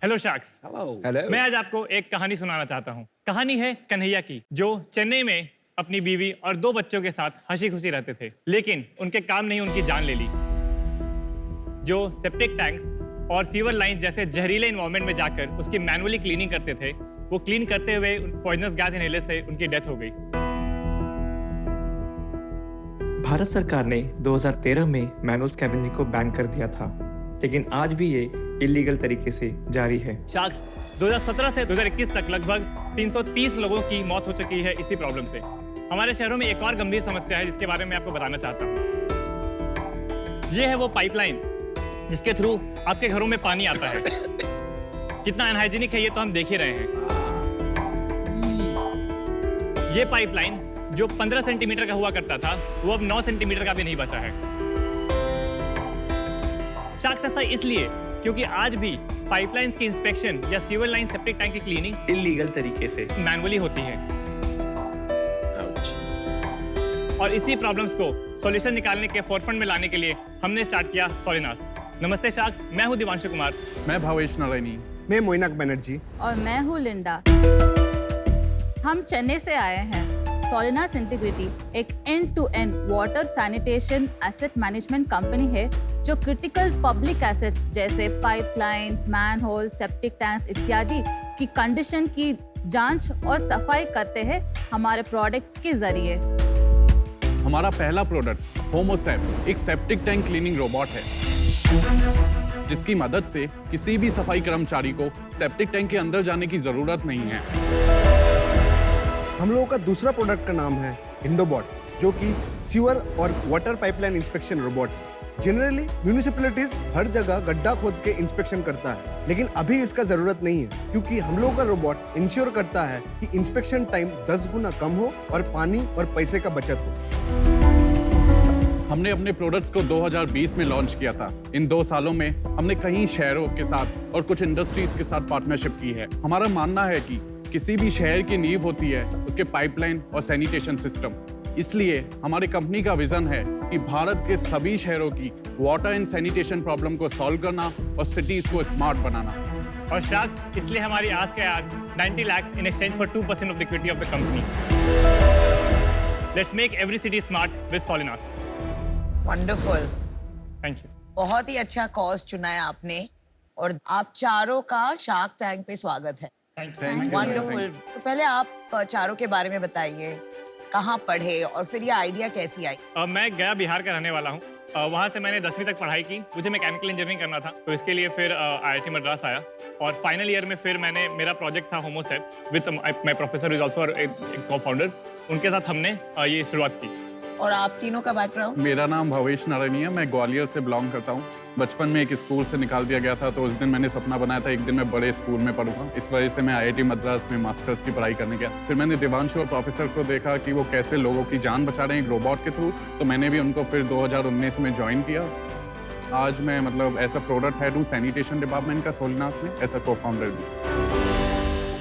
Hello sharks. Hello. मैं आज आपको एक कहानी सुनाना चाहता हूँ। कहानी है कन्हैया की, जो चेन्नई में अपनी बीवी और 2 बच्चों के साथ हंसी खुशी रहते थे, लेकिन उनके काम ने उनकी जान ले ली। जो सेप्टिक टैंक्स और सीवर लाइन जैसे जहरीले एनवायरनमेंट में जाकर उसकी मैनुअली क्लीनिंग करते थे, वो क्लीन करते हुए पॉइजनस गैस इनहेलर से उनकी डेथ हो गई। भारत सरकार ने 2013 में मैनुअल स्कैवेंजिंग को बैन कर दिया था, लेकिन आज भी ये इलीगल तरीके से जारी है। शार्क्स 2017 से 2021 तक लगभग 330 लोगों की मौत हो चुकी है इसी प्रॉब्लम से। हमारे शहरों में एक और गंभीर समस्या है जिसके बारे में आपको बताना चाहता हूँ। ये है वो पाइपलाइन जिसके थ्रू आपके घरों में पानी आता है। कितना अनहाइजीनिक है ये तो हम देख ही रहे हैं। ये पाइपलाइन जो 15 सेंटीमीटर का हुआ करता था, वो अब 9 सेंटीमीटर का भी नहीं बचा है। शार्क्स ऐसा इसलिए क्योंकि आज भी पाइपलाइंस की इंस्पेक्शन या सीवर लाइन सेप्टिक टैंक की क्लीनिंग इलीगल तरीके से मैनुअली होती है। और इसी प्रॉब्लम्स को सॉल्यूशन निकालने के फोरफ्रंट में लाने के लिए हमने स्टार्ट किया सोलिनास। नमस्ते शार्क्स, मैं हूं दिवांशु कुमार। मैं भावेश नारायणी। मैं मोइनाक बनर्जी। और मैं हूँ लिंडा। हम चेन्नई से आए हैं। सोलिनास इंटीग्रिटी एक end to end water sanitation asset management company है जो क्रिटिकल पब्लिक एसेट्स जैसे पाइपलाइंस, मैनहोल, सेप्टिक टैंक्स इत्यादि की कंडीशन की जांच और सफाई करते हैं हमारे प्रोडक्ट्स के जरिए। हमारा पहला प्रोडक्ट होमोसेप एक सेप्टिक टैंक क्लीनिंग रोबोट है, जिसकी मदद से किसी भी सफाई कर्मचारी को सेप्टिक टैंक के अंदर जाने की जरूरत नहीं है। हम लोगों का दूसरा प्रोडक्ट का नाम है इंडोबॉट, जो कि सीवर और वाटर पाइपलाइन इंस्पेक्शन रोबोट है। जनरली म्यूनिसिपैलिटीज हर जगह गड्ढा खोद के इंस्पेक्शन करता है, लेकिन अभी इसका जरूरत नहीं है क्योंकि हम लोगों का रोबोट इंश्योर करता है कि इंस्पेक्शन टाइम 10 गुना कम हो और पानी और पैसे का बचत हो। हमने अपने प्रोडक्ट्स को 2020 में लॉन्च किया था। इन 2 सालों में हमने कई शहरों के साथ और कुछ इंडस्ट्रीज के साथ पार्टनरशिप की है। हमारा मानना है कि किसी भी शहर की नींव होती है उसके पाइपलाइन और सैनिटेशन सिस्टम। इसलिए हमारी कंपनी का विजन है कि भारत के सभी शहरों की वाटर एंड सैनिटेशन प्रॉब्लम को सॉल्व करना और सिटीज को स्मार्ट बनाना। और शार्क्स, इसलिए हमारी आज के आज 90 lakhs in exchange for 2% of the equity of the company. Let's make every city smart with Solinas. Wonderful, Thank you. बहुत ही अच्छा कॉज चुना है आपने और आप चारों का शार्क टैंक पे स्वागत है। Thank you. वंडरफुल। तो पहले आप चारों के बारे में बताइए, कहाँ पढ़े और फिर ये आइडिया कैसी आई? मैं गया बिहार का रहने वाला हूँ। वहाँ से मैंने 10वीं तक पढ़ाई की। मुझे मैकेनिकल इंजीनियरिंग करना था, तो इसके लिए फिर IIT मद्रास आया और फाइनल ईयर में फिर मेरा प्रोजेक्ट था Homosep with my professor is also एक को-फाउंडर। उनके साथ हमने ये शुरुआत की। और आप तीनों का बैकग्राउंड? मेरा नाम भावेश नारायणी है। मैं ग्वालियर से बिलोंग करता हूँ। बचपन में एक स्कूल से निकाल दिया गया था, तो उस दिन मैंने सपना बनाया था एक दिन मैं बड़े स्कूल में पढ़ूंगा। इस वजह से मैं IIT मद्रास में मास्टर्स की पढ़ाई करने गया। फिर मैंने दिवांशु और प्रोफेसर को देखा कि वो कैसे लोगों की जान बचा रहे हैं एक रोबोट के थ्रू, तो मैंने भी उनको फिर 2019 में ज्वाइन किया। आज मैं ऐसा प्रोडक्ट हेड हूँ सैनिटेशन डिपार्टमेंट का सोलिनास में, ऐसा को-फाउंडर भी।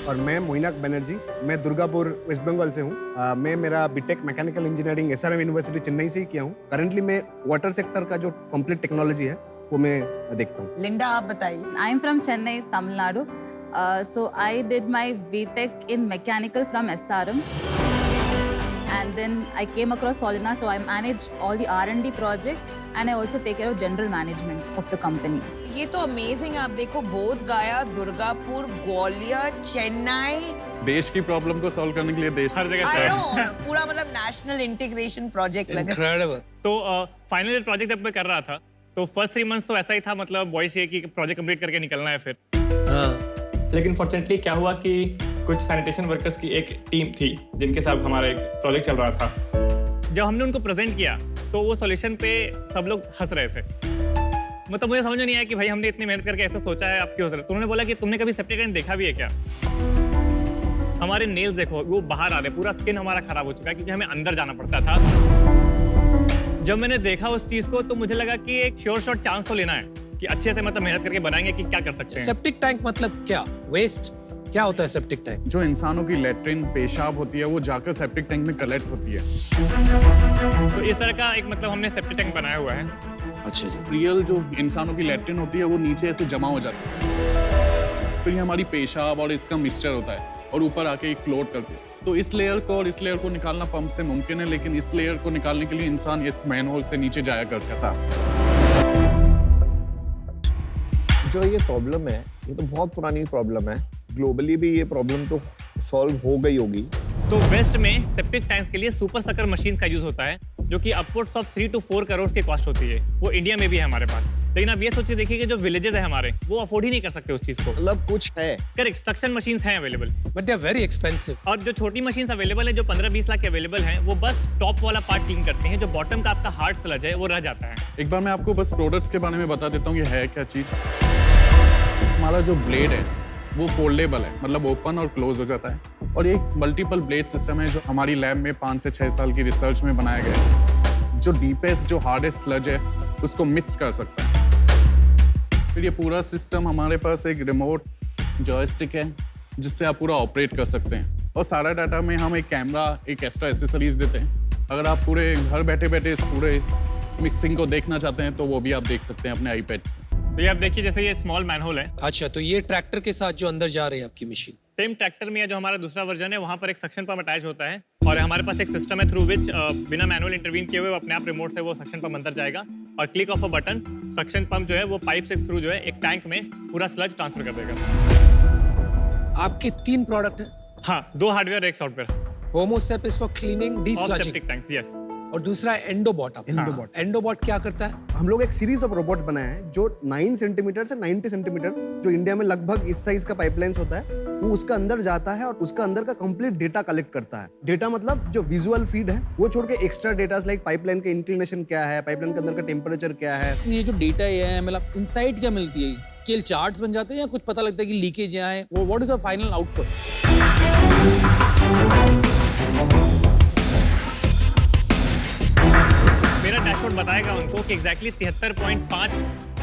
और मैं मोइनाक बनर्जी, मैं दुर्गापुर वेस्ट बंगाल से हूँ। मैं मेरा BTech mechanical engineering SRM university Chennai से ही किया हूँ। करंटली मैं वाटर सेक्टर का जो कंप्लीट टेक्नोलॉजी है वो मैं देखता हूँ। लिंडा, आप बताइए। I am from Chennai, Tamil Nadu. So I did my BTech in mechanical from SRM. And then I came across Solinas, so I manage all the R&D projects and I also take care of general management of the company. ये तो amazing है। आप देखो, बोध गया, दुर्गापुर, ग्वालियर, चेन्नई। देश की problem को सॉल्व करने के लिए देश हर जगह I से know, पूरा नेशनल इंटीग्रेशन प्रोजेक्ट लगा। तो फाइनल ईयर प्रोजेक्ट जब मैं कर रहा था, तो फर्स्ट 3 मंथ्स तो ऐसा ही था, बॉयस ये कि प्रोजेक्ट कंप्लीट करके निकलना है फिर। लेकिन फॉर्चुनेटली क्या हुआ कि कुछ सैनिटेशन वर्कर्स की एक टीम थी जिनके साथ हमारा एक प्रोजेक्ट चल रहा था। जब हमने उनको प्रेजेंट किया तो वो सॉल्यूशन पे सब लोग हंस रहे थे। मुझे समझ में नहीं आया कि भाई हमने इतनी मेहनत करके ऐसा सोचा है, आप क्यों हंस रहे हो? तो उन्होंने बोला कि तुमने कभी सेप्टिक टैंक देखा भी है क्या? हमारे नेल्स देखो, वो बाहर आ रहे, पूरा स्किन हमारा खराब हो चुका है क्योंकि हमें अंदर जाना पड़ता था। जब मैंने देखा उस चीज को तो मुझे लगा कि एक श्योर शॉट चांस तो लेना है कि अच्छे से मेहनत करके बनाएंगे कि क्या कर सकते हैं। सेप्टिक टैंक मतलब क्या? वेस्ट क्या होता है सेप्टिक टैंक? जो इंसानों की लेट्रिन पेशाब होती है वो जाकर सेप्टिक टैंक में कलेक्ट होती है। तो इस तरह का एक हमने सेप्टिक टैंक बनाया हुआ है। अच्छा जी। रियल जो इंसानों की लेट्रिन होती है वो नीचे ऐसे जमा हो जाती है। फिर ये हमारी पेशाब और इसका मिक्सचर होता है और ऊपर आके एक फ्लोट करती है। तो इस लेयर को और इस लेयर को निकालना पंप से मुमकिन है, लेकिन इस लेयर को निकालने के लिए इंसान इस मैनहोल से नीचे जाया करता था। जो ये प्रॉब्लम है, ये तो बहुत पुरानी प्रॉब्लम है। ग्लोबली भी ये प्रॉब्लम तो सॉल्व हो गई होगी। तो वेस्ट में सेप्टिक टैंक्स के लिए सुपर सकर मशीन का यूज होता है, जो कि अपवर्ड्स ऑफ 3 to 4 करोड़ की कॉस्ट होती है। वो इंडिया में भी है हमारे पास, लेकिन आप ये सोचिए देखिए कि जो विलेजेस है हमारे, वो अफोर्ड ही नहीं कर सकते उस चीज को। मतलब कुछ है। करेक्ट, सक्शन मशीन्स हैं available, But they are very expensive. और जो छोटी मशीन्स अवेलेबल है जो 15-20 लाख के अवेलेबल हैं, वो बस टॉप वाला पार्ट क्लीन करते हैं, जो बॉटम का आपका हार्ड स्लज है वो रह जाता है। एक बार मैं आपको बस प्रोडक्ट्स के बारे में बता देता हूँ ये है क्या चीज़। हमारा जो ब्लेड है वो फोल्डेबल है, मतलब ओपन और क्लोज हो जाता है, और एक मल्टीपल ब्लेड सिस्टम है जो हमारी लैब में 5 से 6 साल की रिसर्च में बनाया गया है, जो डीपेस्ट जो हार्डेस्ट स्लज है उसको मिक्स कर सकता है। फिर ये पूरा सिस्टम हमारे पास एक रिमोट जॉयस्टिक है जिससे आप पूरा ऑपरेट कर सकते हैं, और सारा डाटा में हम एक कैमरा, एक एक्स्ट्रा एसेसरीज देते हैं। अगर आप पूरे घर बैठे बैठे इस पूरे मिक्सिंग को देखना चाहते हैं तो वो भी आप देख सकते हैं अपने आईपैड्स में। तो ये आप देखिए, जैसे ये स्मॉल मैनहोल है, अच्छा, तो ये ट्रैक्टर के साथ जो अंदर जा रही है आपकी मशीन। सेम ट्रैक्टर में जो हमारा दूसरा वर्जन है वहाँ पर एक सक्शन पंप अटैच होता है, और हमारे पास एक सिस्टम है थ्रू विच बिना मैनुअल इंटरवीन किए हुए वो अपने आप रिमोट से वो सक्शन पंप अंदर जाएगा, और click of a button suction pump जो है वो पाइप से थ्रू जो है एक टैंक में पूरा स्लज ट्रांसफर कर देगा। आपके 3 प्रोडक्ट हैं। हाँ, 2 हार्डवेयर एक software. Homosep is for cleaning, desludging, septic tanks, yes. और दूसरा एंडोबॉट। एंडोबॉट। एंडोबॉट क्या करता है? हम लोग एक सीरीज ऑफ रोबोट बनाए हैं जो 9 सेंटीमीटर से 90 सेंटीमीटर, जो इंडिया में लगभग इस साइज का पाइपलाइंस होता है, वो उसका अंदर जाता है और उसका अंदर का कंप्लीट डेटा कलेक्ट करता है। डेटा मतलब जो विजुअल फीड है वो छोड़ के एक्स्ट्रा डेटा लाइक पाइपलाइन का इंक्लिनेशन क्या है, पाइपलाइन के अंदर का टेम्परेचर क्या है। ये जो डेटा है मतलब इनसाइट क्या मिलती है? केवल चार्ट्स बन जाते हैं या कुछ पता लगता है कि लीकेज यहाँ है? वो what is the final output? मेरा डैशबोर्ड बताएगा उनको कि एग्जैक्टली 73.5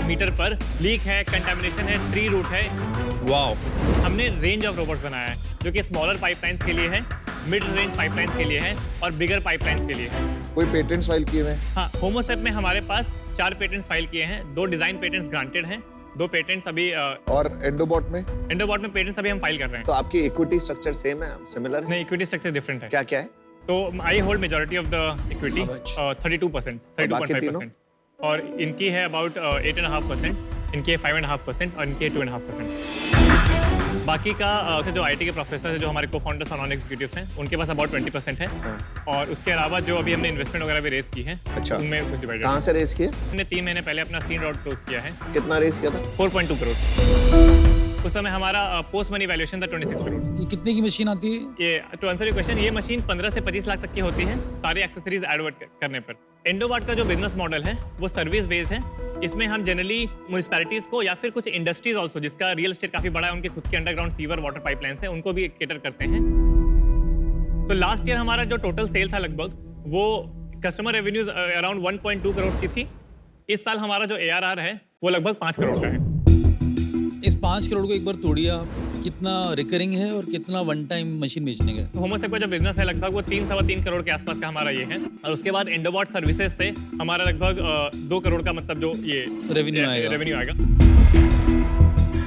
मीटर पर लीक है, कंटामिनेशन है, ट्री रूट है। वाओ। हमने रेंज ऑफ रोबोट्स बनाया है जो कि स्मॉलर पाइपलाइंस के लिए है, मिड रेंज पाइपलाइंस के लिए है और बिगर पाइपलाइंस के लिए है। कोई पेटेंट्स फाइल किए हुए हैं? हाँ, होमोसेप में हमारे पास 4 पेटेंट्स फाइल किए हैं, 2 डिजाइन पेटेंट्स ग्रांटेड हैं, 2 पेटेंट्स अभी और एंडोबॉट में? एंडोबॉट में पेटेंट्स अभी हम फाइल कर रहे हैं। तो आपकी इक्विटी स्ट्रक्चर सेम है, सिमिलर है? नहीं, इक्विटी स्ट्रक्चर डिफरेंट है। क्या क्या है? तो I hold majority of the equity, 32%, 32.5%, और इनकी है अबाउट 8.5%, इनकी है 5.5% और इनकी है 2.5%। बाकी का जो आईटी के प्रोफेसर है, जो हमारे को फाउंडर्स और नॉन एग्जीक्यूटिव्स हैं, उनके पास अबाउट 20% है, और उसके अलावा जो अभी हमने इन्वेस्टमेंट वगैरह भी रेज की है, अच्छा, उनमें कुछ डिवाइडेड। कहाँ से रेस किए? हमने 3 महीने पहले अपना सीड राउंड क्लोज किया है। कितना रेस किया था? 4.2 करोड़। उस समय हमारा पोस्ट मनी वैल्यूएशन था 26 करोड़। ये कितने की मशीन आती है? ये टू आंसर योर क्वेश्चन, ये मशीन 15 से 25 लाख तक की होती है सारी एक्सेसरीज एडवर्ट करने पर। एंडोबॉट का जो बिजनेस मॉडल है वो सर्विस बेस्ड है। इसमें हम जनरली म्यूनिसिपैलिटीज को या फिर कुछ इंडस्ट्रीज ऑल्सो, जिसका रियल एस्टेट काफी बड़ा है, उनके खुद के अंडरग्राउंड सीवर वाटर पाइपलाइंस है, उनको भी केटर करते हैं। तो लास्ट ईयर हमारा जो टोटल सेल था लगभग, वो कस्टमर रेवेन्यूज अराउंड 1.2 करोड़ की थी। इस साल हमारा जो ARR है वो लगभग 5 करोड़ का है। इस 5 करोड़ को एक बार तोड़िए आप, कितना रिकरिंग है और कितना वन टाइम मशीन बेचने का है? होमोसेप का जो बिजनेस है लगभग वो 3-3.25 करोड़ के आसपास का हमारा ये है, और उसके बाद एंडोबॉट सर्विसेज से हमारा लगभग 2 करोड़ का मतलब जो ये रेवेन्यू आएगा।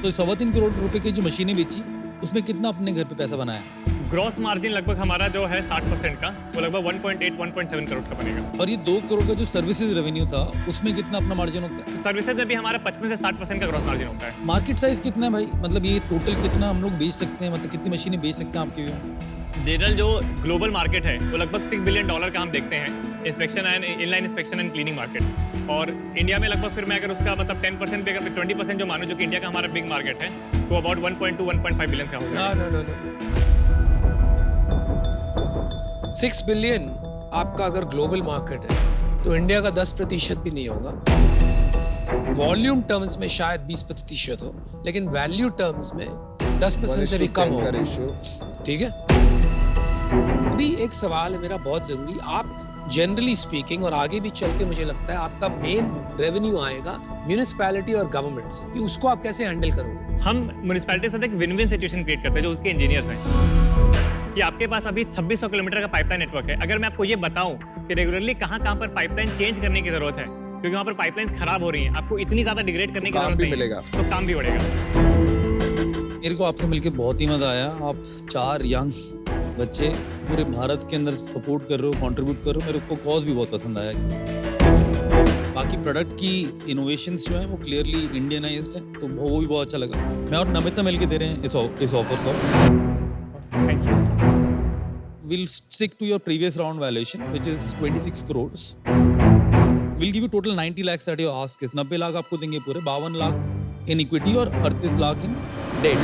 तो 3.25 करोड़ रुपए की जो मशीनें बेची, उसमें कितना अपने घर पे पैसा बनाया? ग्रॉस मार्जिन लगभग हमारा जो है 60% का, वो लगभग 1.8-1.7 करोड़ का बनेगा। और ये 2 करोड़ का जो सर्विसेज रेवेन्यू था, उसमें कितना अपना मार्जिन होता है? सर्विसेज में भी हमारा 25 से 60% का ग्रॉस मार्जिन होता है। मार्केट साइज कितना है भाई? मतलब ये टोटल कितना हम लोग बेच सकते हैं, मतलब कितनी मशीनें बेच सकते हैं आपके व्यू? जनरल जो ग्लोबल मार्केट है वो लगभग $6 बिलियन का हम देखते हैं, inspection and inline inspection and cleaning market. और इंडिया में लगभग फिर मैं अगर उसका मतलब 10% पे 20% जो मानूं, जो कि इंडिया का हमारा बिग मार्केट है, तो अबाउट 1.2-1.5 बिलियन का होगा। 6 बिलियन आपका अगर ग्लोबल मार्केट है तो इंडिया का 10% भी नहीं होगा। वॉल्यूम टर्म्स में शायद 20% हो, लेकिन वैल्यू टर्म्स में 10% से भी कम होगा। ठीक है। अभी एक सवाल है मेरा बहुत जरूरी, आप जनरली स्पीकिंग और आगे भी चल के मुझे लगता है आपका मेन रेवेन्यू आएगा म्यूनिसिपैलिटी और गवर्नमेंट से, कि उसको आप कैसे हैंडल करोगे? हम म्यूनिसिपैलिटी से एक विन विन सिचुएशन क्रिएट करते हैं, जो उसके इंजीनियर्स हैं, कि आपके पास अभी 2600 किलोमीटर का पाइपलाइन नेटवर्क है। अगर मैं आपको ये बताऊं कि रेगुलरली कहाँ पर पाइपलाइन चेंज करने की जरूरत है, क्योंकि वहाँ पर पाइपलाइन खराब हो रही है, आपको इतनी ज्यादा डिग्रेड करने की जरूरत नहीं है, तो काम भी बढ़ेगा। मेरे को आपसे मिलके बहुत ही मजा आया। आप 4 यंग बच्चे पूरे भारत के अंदर सपोर्ट कर रहे हो, कंट्रीब्यूट कर रहे हो। मेरे को कॉज भी बहुत पसंद आया। बाकी प्रोडक्ट की इनोवेशंस जो है वो क्लियरली इंडियनाइज्ड है, तो वो भी बहुत अच्छा लगा। मैं और नमिता मिलके दे रहे हैं इस ऑफर को। Thank you. We'll stick to your previous round valuation, which is 26 crores. We'll give you total 90 lakhs at your ask is 90 lakh आपको देंगे पूरे, 52 लाख in equity और 38 लाख in debt.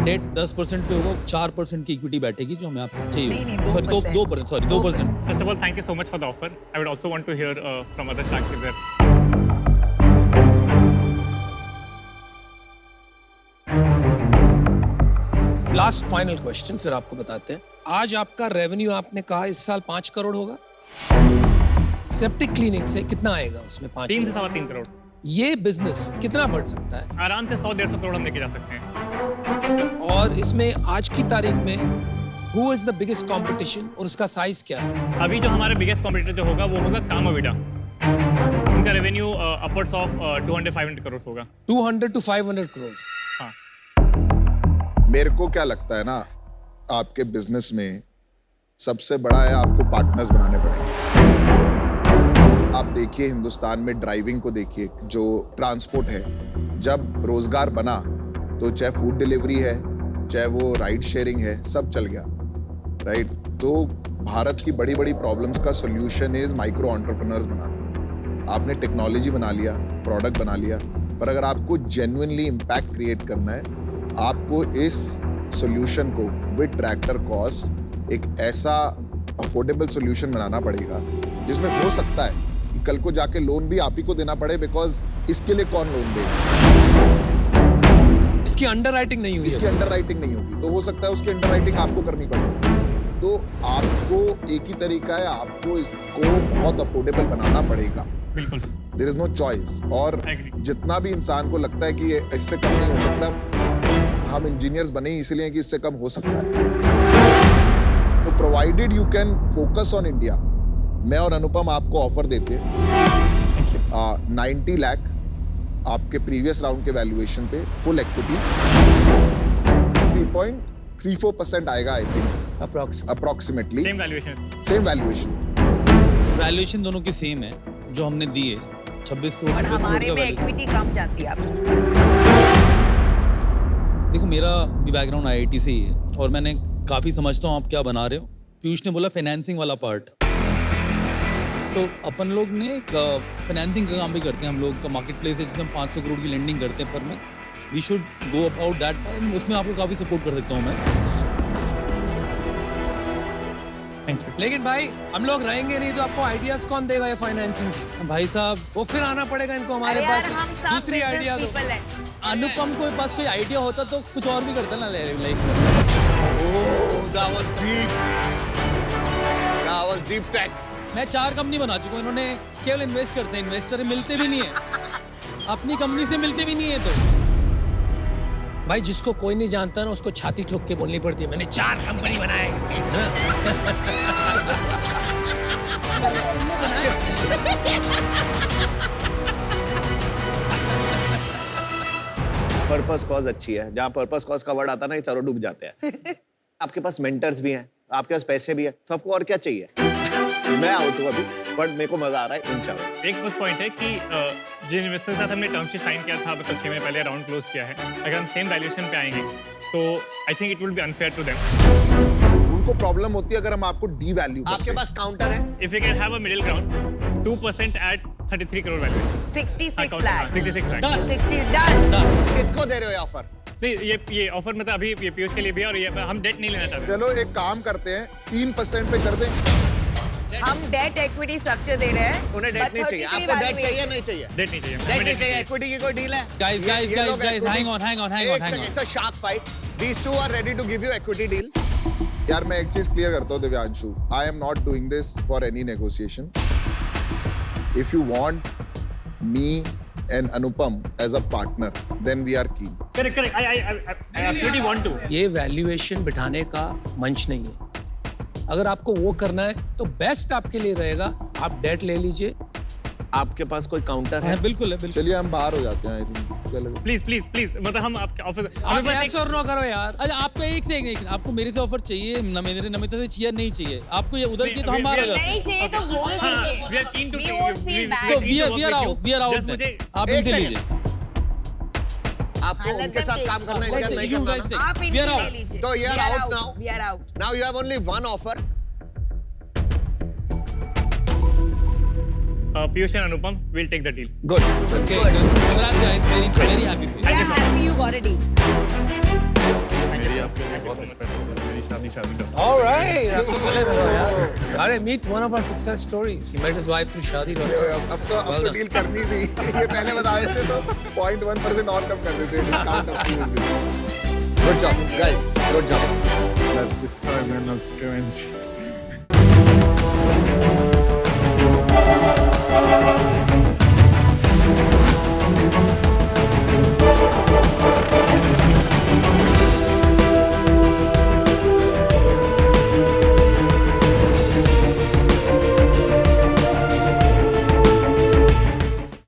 Debt 10% पे होगा, 4% की equity बैठेगी जो हमें आपसे चाहिए। नहीं, Sorry, 2%, sorry, 2%. First of all, thank you so much for the offer. I would also want to hear from other sharks if there. Last final question फिर आपको बताते हैं। आज आपका रेवेन्यू आपने कहा इस साल 5 करोड़ होगा। सेप्टिक क्लिनिक से कितना आएगा उसमें? 5 3 से करोड़। 3.25 करोड़ ये बिजनेस कितना बढ़ सकता है? आराम से 100-150 करोड़ हम लेके जा सकते हैं। और इसमें आज की तारीख में who is the biggest competition और उसका साइज क्या है? अभी जो हमारे बिगेस्ट कॉम्पिटिटर जो होगा वो होगा कामाविडा। उनका रेवेन्यू अपवर्ड्स ऑफ 200-500 करोड़ होगा। 200 to 500 करोड़। हाँ। मेरे को क्या लगता है ना, आपके बिजनेस में सबसे बड़ा है आपको पार्टनर्स बनाने पड़ेंगे। आप देखिए हिंदुस्तान में ड्राइविंग को देखिए, जो ट्रांसपोर्ट है, जब रोजगार बना तो चाहे फूड डिलीवरी है, चाहे वो राइड शेयरिंग है, सब चल गया, राइट? तो भारत की बड़ी बड़ी प्रॉब्लम्स का सोल्यूशन इज माइक्रो एंटरप्रेन्योर्स बनाना। आपने टेक्नोलॉजी बना लिया, प्रोडक्ट बना लिया, पर अगर आपको जेन्युइनली इम्पैक्ट क्रिएट करना है, आपको इस सॉल्यूशन को विद ट्रैक्टर कॉस्ट एक ऐसा अफोर्डेबल सॉल्यूशन बनाना पड़ेगा जिसमें हो सकता है कि कल को जाके लोन भी आप ही को देना पड़े, बिकॉज इसके लिए कौन लोन देगा? इसकी अंडरराइटिंग नहीं हुई। इसकी अंडरराइटिंग नहीं होगी तो हो सकता है उसकी अंडरराइटिंग आपको करनी पड़े। तो आपको एक ही तरीका है, आपको इसको बहुत अफोर्डेबल बनाना पड़ेगा। बिल्कुल। There is no choice. और जितना भी इंसान को लगता है कि ये इससे कम नहीं हो सकता, हम इंजीनियर्स बने ही इसलिए कि इससे कम हो सकता है। तो provided you can focus on India, मैं और अनुपम आपको ऑफर देते हैं 90 लाख आपके प्रीवियस राउंड के वैल्यूएशन पे, फुल इक्विटी 3.34% आएगा I think approximately. Same valuation. Valuation दोनों की सेम है जो हमने दी है, 26 करोड़। और हमारे में इक्विटी कम जाती है आपको। देखो मेरा भी बैकग्राउंड आईआईटी से ही है और मैंने काफ़ी समझता हूँ आप क्या बना रहे हो। पीयूष ने बोला फाइनेंसिंग वाला पार्ट, तो अपन लोग ने फाइनेंसिंग का काम भी करते हैं। हम लोग का मार्केट प्लेस है जिसमें हम 500 करोड़ की लेंडिंग करते हैं पर में। We should go about that, उसमें आपको काफ़ी सपोर्ट कर सकता हूँ मैं। Thank you. लेकिन भाई हम लोग रहेंगे नहीं तो आपको आइडियाज कौन देगा ये फाइनेंसिंग की? भाई साहब वो फिर आना पड़ेगा इनको हमारे अरे यार, पास। हम सब दूसरी business आइडिया दो। people हैं। अनुपम को पास कोई आइडिया होता तो कुछ और भी करता ना लाइफ में। Deep tech. मैं 4 कंपनी बना चुका हूँ, इन्होंने केवल इन्वेस्ट करते हैं, इन्वेस्टर मिलते भी नहीं है, अपनी कंपनी से मिलते भी नहीं है। तो भाई जिसको कोई नहीं जानता ना उसको छाती ठोक के बोलनी पड़ती है, मैंने 4 कंपनी बनाए। पर्पस कॉज अच्छी है, जहाँ पर्पस कॉज का वर्ड आता है ना, ये चारों डूब जाते हैं। आपके पास मेंटर्स भी हैं, आपके पास पैसे भी है, तो आपको और क्या चाहिए? मैं आउट हूँ अभी, बट मेरे को मजा आ रहा है इन चारों। एक बस पॉइंट है कि जिन इन्वेस्टर के साथ हमने टर्म शीट साइन किया था, मतलब 6 महीने पहले राउंड क्लोज किया है, अगर हम सेम वैल्यूएशन पे आएंगे तो I think it will be unfair to them. उनको प्रॉब्लम होती है अगर हम आपको डी वैल्यू आपके पास काउंटर है? If you can have a middle ground 2% at 33 crore valuation. 66 lakh. 66 lakh. 60 done. किसको दे रहे हो ऑफर? नहीं, ये ऑफर मतलब अभी ये पीयूष के लिए भी है और ये हम डेट नहीं लेना चाहते। चलो एक काम करते हैं, 3% पे कर दें। हम डेट इक्विटी स्ट्रक्चर दे रहे हैं। उन्हें डेट नहीं चाहिए, आपको डेट चाहिए नहीं चाहिए? डेट नहीं चाहिए। डेट नहीं चाहिए, इक्विटी की कोई डील है? Guys, hang on. It's a shark fight. These two are ready to give you equity deal. यार मैं एक चीज क्लियर करता हूँ Divyanshu, I am not doing this for any negotiation. If you want me and Anupam as a partner, then we are keen. Correct. I absolutely want to. ये valuation बिठाने का मंच नहीं है। अगर आपको वो करना है तो बेस्ट आपके लिए रहेगा आप डेट ले लीजिए, आपके पास कोई काउंटर है? हाँ, बिल्कुल है, बिल्कुल। चलिए हम बाहर हो जाते हैं आई थिंक, क्या लगे? प्लीज प्लीज प्लीज, मतलब हम आपके ऑफिस आप yes और no करो यार। अच्छा आपको एक आपको मेरे से ऑफर चाहिए, नमिता से चाहिए नहीं चाहिए? आपको ये उधर चाहिए तो हम बाहर हो जाते हैं। नहीं चाहिए तो बोल दीजिए। we are keen to We won't feel bad. So we are out Just then। मुझे आप एक इनसे second। लीजिए। आपको उनके साथ काम करना है, इनका नहीं You करना guys ना? take- आप We इनकी are ले out। लीजिए। तो you are We are out now. We are out। Now you have only one offer. Piyush and Anupam will take the deal. Good. Okay, good. Congrats guys, very happy for you। We are happy you got a deal। मेरी आपसे बहुत respect है sir, मेरी शादी का। All right, आपको बोले दो यार। अरे meet one of our success stories। He met his wife through शादी। अब तो डील करनी थी, ये पहले बता देते तो 0.1% और कम कर देते, डिस्काउंट अपनी। Good job, guys. Good job. Let's describe Reynolds Cavendish।